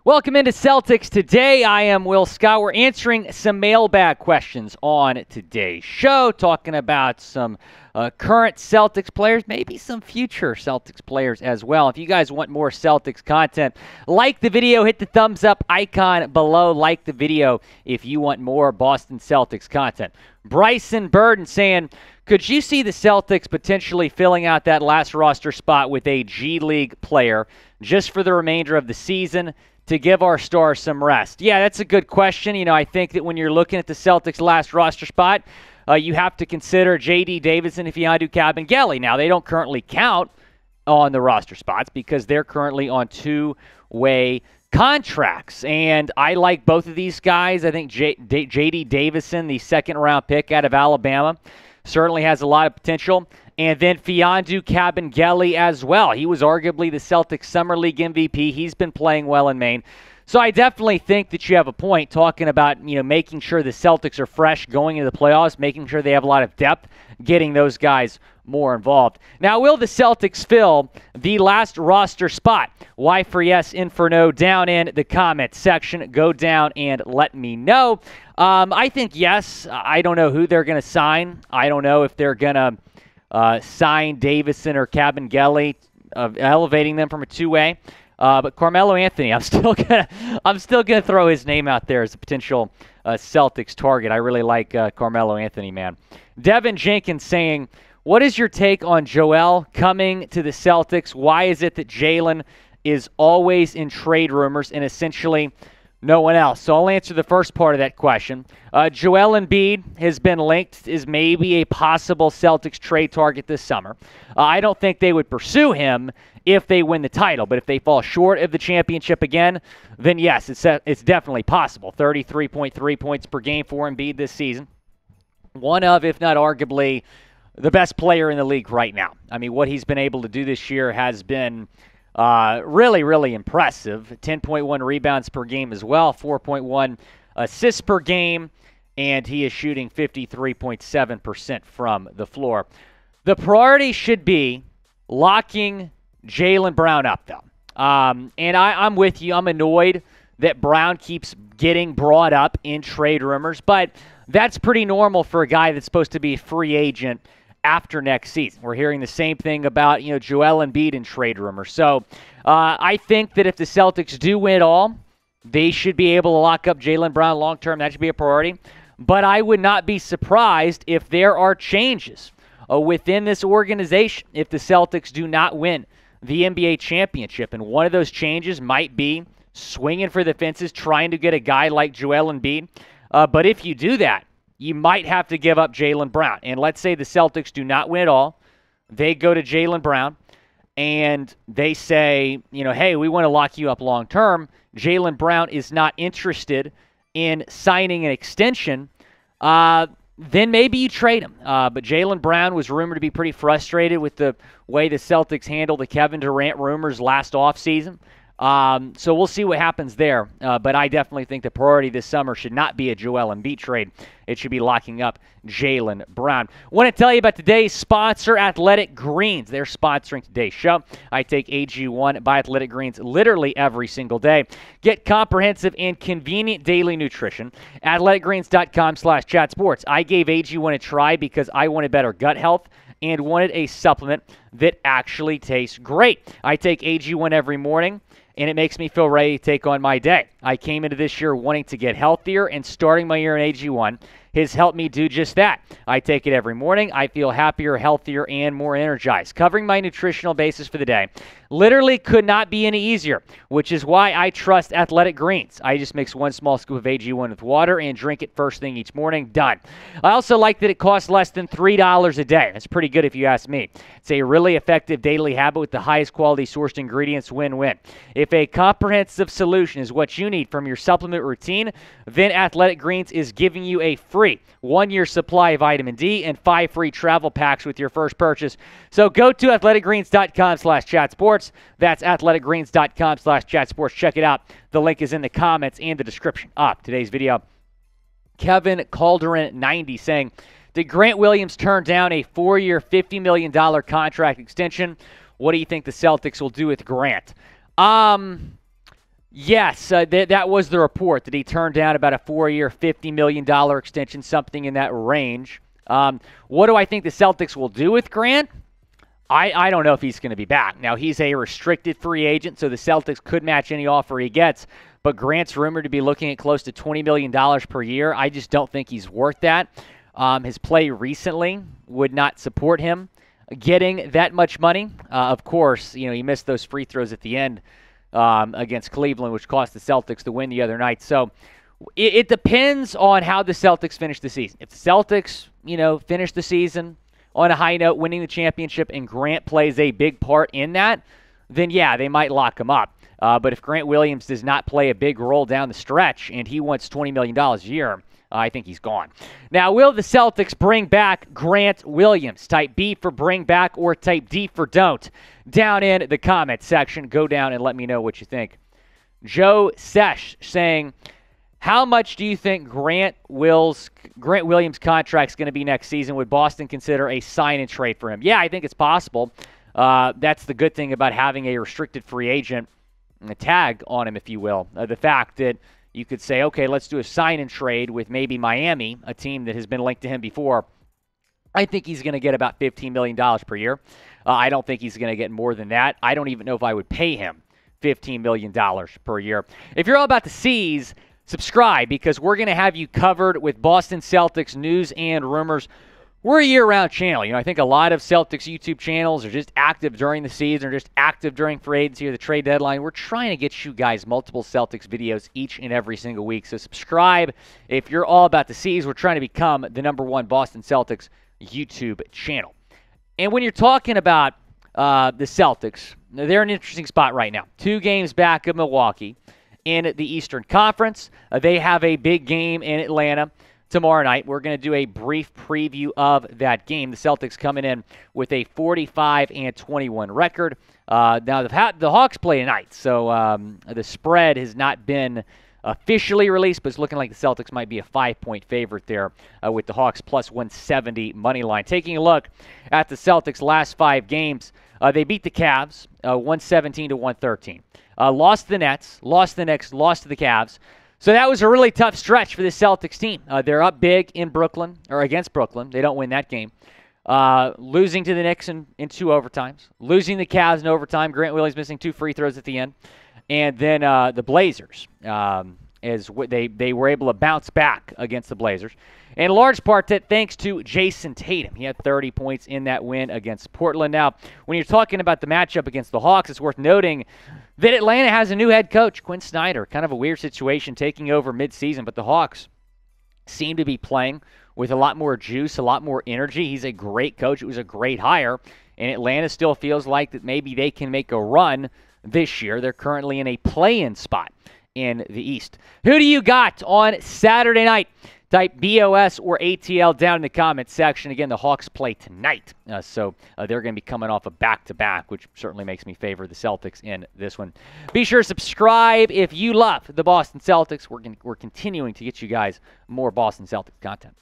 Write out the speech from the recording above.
Welcome into Celtics Today. I am Will Scott. We're answering some mailbag questions on today's show, talking about some current Celtics players, maybe some future Celtics players as well. If you guys want more Celtics content, like the video, hit the thumbs up icon below. Like the video if you want more Boston Celtics content. Bryson Burden saying, could you see the Celtics potentially filling out that last roster spot with a G-League player just for the remainder of the season to give our stars some rest? Yeah, that's a good question. I think that when you're looking at the Celtics' last roster spot, you have to consider J.D. Davison and Mfiondu Kabengele. Now, they don't currently count on the roster spots because they're currently on two-way contracts. And I like both of these guys. I think J.D. Davison, the second-round pick out of Alabama, certainly has a lot of potential. And then Mfiondu Kabengele as well. He was arguably the Celtics Summer League MVP. He's been playing well in Maine. So I definitely think that you have a point talking about, making sure the Celtics are fresh going into the playoffs, making sure they have a lot of depth, getting those guys more involved. Now, will the Celtics fill the last roster spot? Y for yes, in for no, down in the comment section. Go down and let me know. I think yes. I don't know who they're going to sign. I don't know if they're going to sign Davison or Kabengele, elevating them from a two-way. But Carmelo Anthony, I'm still gonna throw his name out there as a potential Celtics target. I really like Carmelo Anthony, man. Devin Jenkins saying, what is your take on Joel coming to the Celtics? Why is it that Jalen is always in trade rumors and essentially no one else? So I'll answer the first part of that question. Joel Embiid has been linked as maybe a possible Celtics trade target this summer. I don't think they would pursue him if they win the title, but if they fall short of the championship again, then yes, it's definitely possible. 33.3 points per game for Embiid this season. One of, if not arguably, the best player in the league right now. I mean, what he's been able to do this year has been really, really impressive. 10.1 rebounds per game as well, 4.1 assists per game, and he is shooting 53.7% from the floor. The priority should be locking Jaylen Brown up, though. And I'm with you. I'm annoyed that Brown keeps getting brought up in trade rumors, but that's pretty normal for a guy that's supposed to be a free agent after next season. We're hearing the same thing about, Joel Embiid in trade rumors. So I think that if the Celtics do win it all, they should be able to lock up Jaylen Brown long-term. That should be a priority. But I would not be surprised if there are changes within this organization if the Celtics do not win the NBA championship. And one of those changes might be swinging for the fences, trying to get a guy like Joel Embiid. But if you do that, you might have to give up Jaylen Brown. And let's say the Celtics do not win it all. They go to Jaylen Brown and they say, hey, we want to lock you up long term. Jaylen Brown is not interested in signing an extension. Then maybe you trade him. But Jaylen Brown was rumored to be pretty frustrated with the way the Celtics handled the Kevin Durant rumors last offseason. So we'll see what happens there. But I definitely think the priority this summer should not be a Joel Embiid trade. It should be locking up Jaylen Brown. Want to tell you about today's sponsor, Athletic Greens. They're sponsoring today's show. I take AG1 by Athletic Greens literally every single day. Get comprehensive and convenient daily nutrition. AthleticGreens.com/chatsports. I gave AG1 a try because I wanted better gut health and wanted a supplement that actually tastes great. I take AG1 every morning, and it makes me feel ready to take on my day. I came into this year wanting to get healthier, and starting my year in AG1 has helped me do just that. I take it every morning. I feel happier, healthier, and more energized. Covering my nutritional basis for the day literally could not be any easier, which is why I trust Athletic Greens. I just mix one small scoop of AG1 with water and drink it first thing each morning. Done. I also like that it costs less than $3 a day. That's pretty good if you ask me. It's a really effective daily habit with the highest quality sourced ingredients. Win-win. If a comprehensive solution is what you need from your supplement routine, then Athletic Greens is giving you a free 1-year supply of vitamin D and 5 free travel packs with your first purchase. So go to athleticgreens.com/chatsports. That's athleticgreens.com/chatsports. Check it out. The link is in the comments and the description of today's video. Kevin Calderon 90 saying, did Grant Williams turn down a 4-year, $50 million contract extension? What do you think the Celtics will do with Grant? Yes, that was the report, that he turned down about a 4-year, $50 million extension, something in that range. What do I think the Celtics will do with Grant? I don't know if he's going to be back. Now, he's a restricted free agent, so the Celtics could match any offer he gets, but Grant's rumored to be looking at close to $20 million per year. I just don't think he's worth that. His play recently would not support him getting that much money. Of course, he missed those free throws at the end against Cleveland, which cost the Celtics the win the other night. So it depends on how the Celtics finish the season. If the Celtics, finish the season on a high note, winning the championship, and Grant plays a big part in that, then yeah, they might lock him up. But if Grant Williams does not play a big role down the stretch and he wants $20 million a year, I think he's gone. Now, will the Celtics bring back Grant Williams? Type B for bring back or type D for don't. Down in the comment section, go down and let me know what you think. Joe Sesh saying, how much do you think Grant Williams' contract is going to be next season? Would Boston consider a sign and trade for him? Yeah, I think it's possible. That's the good thing about having a restricted free agent, a tag on him, if you will. The fact that you could say, okay, let's do a sign and trade with maybe Miami, a team that has been linked to him before. I think he's going to get about $15 million per year. I don't think he's going to get more than that. I don't even know if I would pay him $15 million per year. If you're all about the C's, subscribe, because we're going to have you covered with Boston Celtics news and rumors. We're a year-round channel. I think a lot of Celtics YouTube channels are just active during the season or just active during free agency or the trade deadline. We're trying to get you guys multiple Celtics videos each and every single week. So subscribe if you're all about the C's. We're trying to become the #1 Boston Celtics YouTube channel. And when you're talking about the Celtics, they're in an interesting spot right now. 2 games back of Milwaukee in the Eastern Conference. They have a big game in Atlanta tomorrow night. We're going to do a brief preview of that game. The Celtics coming in with a 45-21 record. Now, the Hawks play tonight, so the spread has not been officially released, but it's looking like the Celtics might be a 5-point favorite there with the Hawks plus 170 money line. Taking a look at the Celtics' last 5 games, they beat the Cavs 117-113. Lost to the Nets, lost to the Knicks, lost to the Cavs. So that was a really tough stretch for the Celtics team. They're up big in Brooklyn, or against Brooklyn. They don't win that game. Losing to the Knicks in 2 overtimes. Losing the Cavs in overtime. Grant Williams missing 2 free throws at the end. And then the Blazers, they were able to bounce back against the Blazers. In large part, thanks to Jayson Tatum. He had 30 points in that win against Portland. Now, when you're talking about the matchup against the Hawks, it's worth noting that Atlanta has a new head coach, Quinn Snyder. Kind of a weird situation taking over midseason, but the Hawks seem to be playing with a lot more juice, a lot more energy. He's a great coach. It was a great hire, and Atlanta still feels like that maybe they can make a run this year. They're currently in a play-in spot in the East. Who do you got on Saturday night? Type BOS or ATL down in the comments section. Again, the Hawks play tonight, so they're going to be coming off a back-to-back, which certainly makes me favor the Celtics in this one. Be sure to subscribe if you love the Boston Celtics. We're continuing to get you guys more Boston Celtics content.